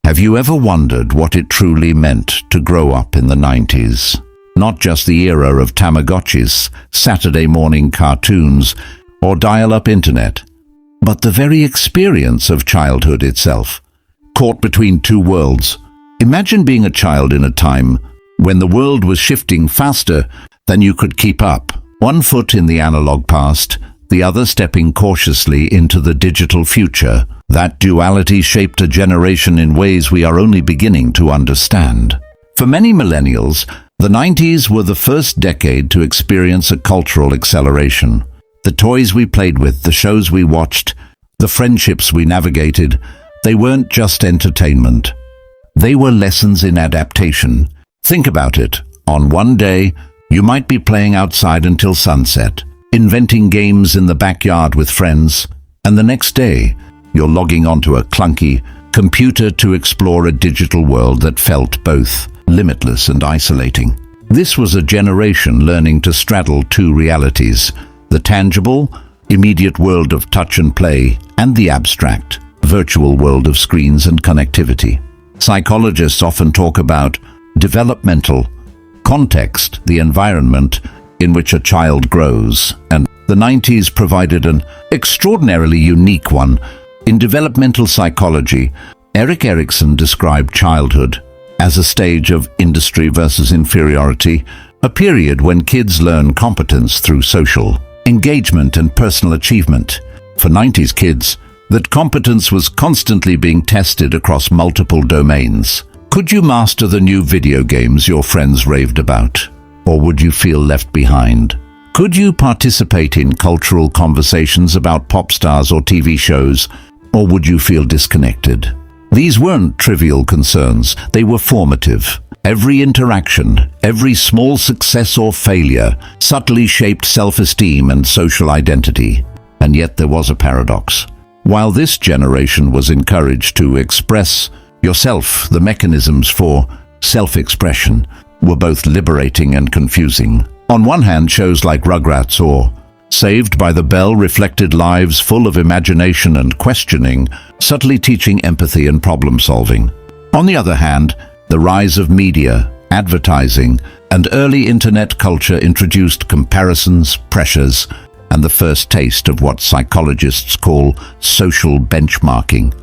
Have you ever wondered what it truly meant to grow up in the 90s? Not just the era of Tamagotchis, Saturday morning cartoons, or dial-up internet, but the very experience of childhood itself. Caught between two worlds. Imagine being a child in a time when the world was shifting faster than you could keep up. One foot in the analog past, the other stepping cautiously into the digital future. That duality shaped a generation in ways we are only beginning to understand. For many millennials, the 90s were the first decade to experience a cultural acceleration. The toys we played with, the shows we watched, the friendships we navigated, they weren't just entertainment. They were lessons in adaptation. Think about it. On one day, you might be playing outside until sunset, inventing games in the backyard with friends, and the next day, you're logging onto a clunky computer to explore a digital world that felt both limitless and isolating. This was a generation learning to straddle two realities: the tangible, immediate world of touch and play, and the abstract, virtual world of screens and connectivity. Psychologists often talk about developmental context, the environment in which a child grows, and the 90s provided an extraordinarily unique one. In developmental psychology, Erik Erikson described childhood as a stage of industry versus inferiority, a period when kids learn competence through social engagement and personal achievement. For 90s kids, that competence was constantly being tested across multiple domains. Could you master the new video games your friends raved about? Or would you feel left behind? Could you participate in cultural conversations about pop stars or TV shows? Or would you feel disconnected? These weren't trivial concerns, they were formative. Every interaction, every small success or failure subtly shaped self-esteem and social identity. And yet there was a paradox. While this generation was encouraged to express yourself, the mechanisms for self-expression were both liberating and confusing. On one hand, shows like Rugrats or Saved by the Bell reflected lives full of imagination and questioning, subtly teaching empathy and problem-solving. On the other hand, the rise of media, advertising, and early internet culture introduced comparisons, pressures, and the first taste of what psychologists call social benchmarking.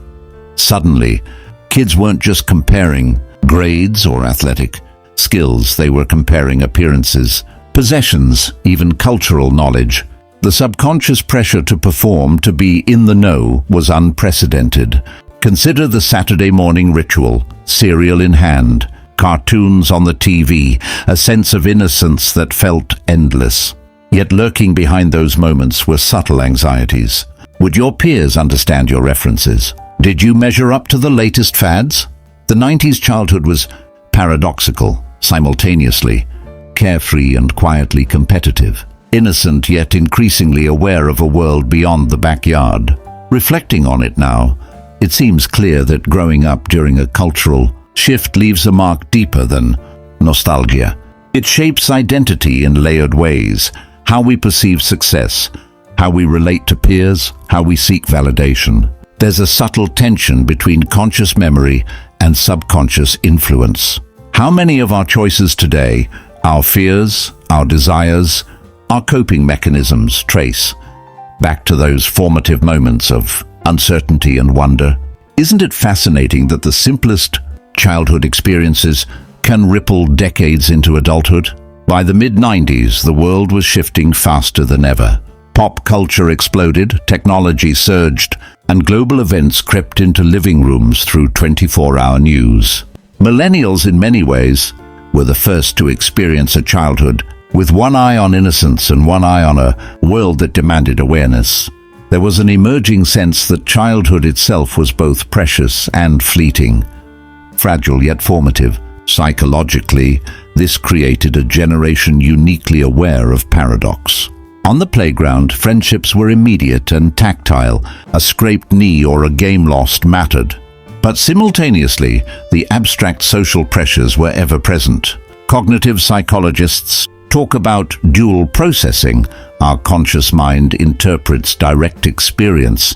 Suddenly, kids weren't just comparing grades or athletic skills, they were comparing appearances, possessions, even cultural knowledge. The subconscious pressure to perform, to be in the know, was unprecedented. Consider the Saturday morning ritual, cereal in hand, cartoons on the TV, a sense of innocence that felt endless. Yet lurking behind those moments were subtle anxieties. Would your peers understand your references? Did you measure up to the latest fads? The 90s childhood was paradoxical, simultaneously carefree and quietly competitive, innocent yet increasingly aware of a world beyond the backyard. Reflecting on it now, it seems clear that growing up during a cultural shift leaves a mark deeper than nostalgia. It shapes identity in layered ways: how we perceive success, how we relate to peers, how we seek validation. There's a subtle tension between conscious memory and subconscious influence. How many of our choices today, our fears, our desires, our coping mechanisms trace back to those formative moments of uncertainty and wonder? Isn't it fascinating that the simplest childhood experiences can ripple decades into adulthood? By the mid-90s, the world was shifting faster than ever. Pop culture exploded, technology surged, and global events crept into living rooms through 24-hour news. Millennials, in many ways, were the first to experience a childhood with one eye on innocence and one eye on a world that demanded awareness. There was an emerging sense that childhood itself was both precious and fleeting, fragile yet formative. Psychologically, this created a generation uniquely aware of paradox. On the playground, friendships were immediate and tactile. A scraped knee or a game lost mattered. But simultaneously, the abstract social pressures were ever present. Cognitive psychologists talk about dual processing. Our conscious mind interprets direct experience,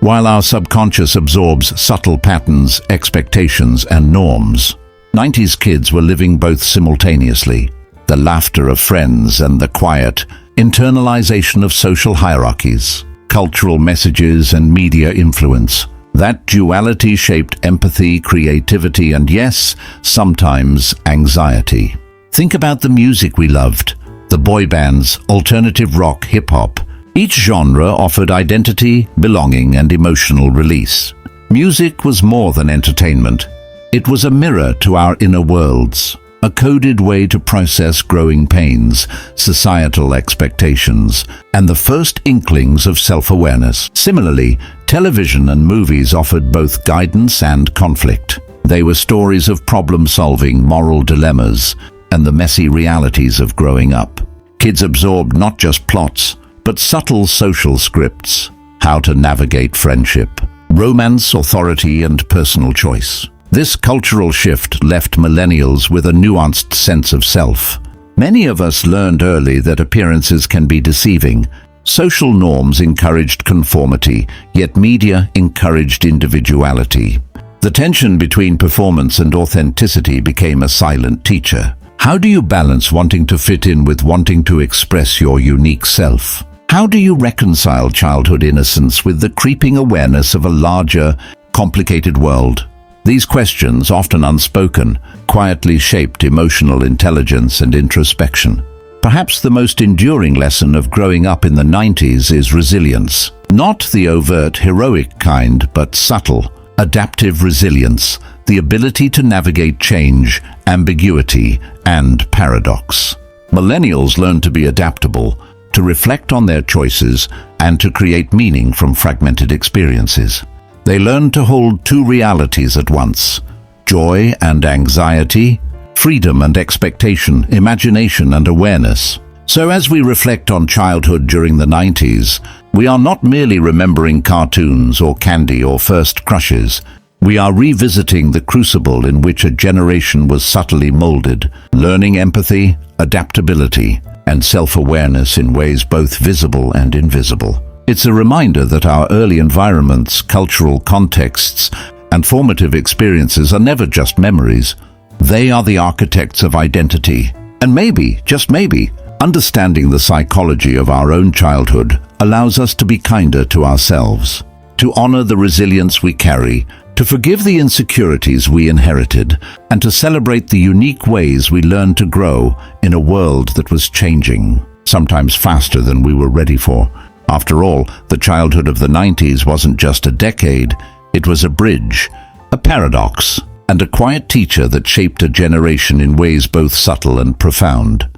while our subconscious absorbs subtle patterns, expectations, and norms. 90s kids were living both simultaneously: the laughter of friends and the quiet internalization of social hierarchies, cultural messages, and media influence. That duality shaped empathy, creativity, and yes, sometimes anxiety. Think about the music we loved: the boy bands, alternative rock, hip-hop. Each genre offered identity, belonging, and emotional release. Music was more than entertainment. It was a mirror to our inner worlds, a coded way to process growing pains, societal expectations, and the first inklings of self-awareness. Similarly, television and movies offered both guidance and conflict. They were stories of problem-solving, moral dilemmas, and the messy realities of growing up. Kids absorbed not just plots, but subtle social scripts: how to navigate friendship, romance, authority, and personal choice. This cultural shift left millennials with a nuanced sense of self. Many of us learned early that appearances can be deceiving. Social norms encouraged conformity, yet media encouraged individuality. The tension between performance and authenticity became a silent teacher. How do you balance wanting to fit in with wanting to express your unique self? How do you reconcile childhood innocence with the creeping awareness of a larger, complicated world? These questions, often unspoken, quietly shaped emotional intelligence and introspection. Perhaps the most enduring lesson of growing up in the 90s is resilience. Not the overt, heroic kind, but subtle, adaptive resilience, the ability to navigate change, ambiguity, and paradox. Millennials learned to be adaptable, to reflect on their choices, and to create meaning from fragmented experiences. They learned to hold two realities at once: joy and anxiety, freedom and expectation, imagination and awareness. So as we reflect on childhood during the 90s, we are not merely remembering cartoons or candy or first crushes. We are revisiting the crucible in which a generation was subtly molded, learning empathy, adaptability, and self-awareness in ways both visible and invisible. It's a reminder that our early environments, cultural contexts, and formative experiences are never just memories. They are the architects of identity. And maybe, just maybe, understanding the psychology of our own childhood allows us to be kinder to ourselves, to honor the resilience we carry, to forgive the insecurities we inherited, and to celebrate the unique ways we learned to grow in a world that was changing, sometimes faster than we were ready for. After all, the childhood of the 90s wasn't just a decade, it was a bridge, a paradox, and a quiet teacher that shaped a generation in ways both subtle and profound.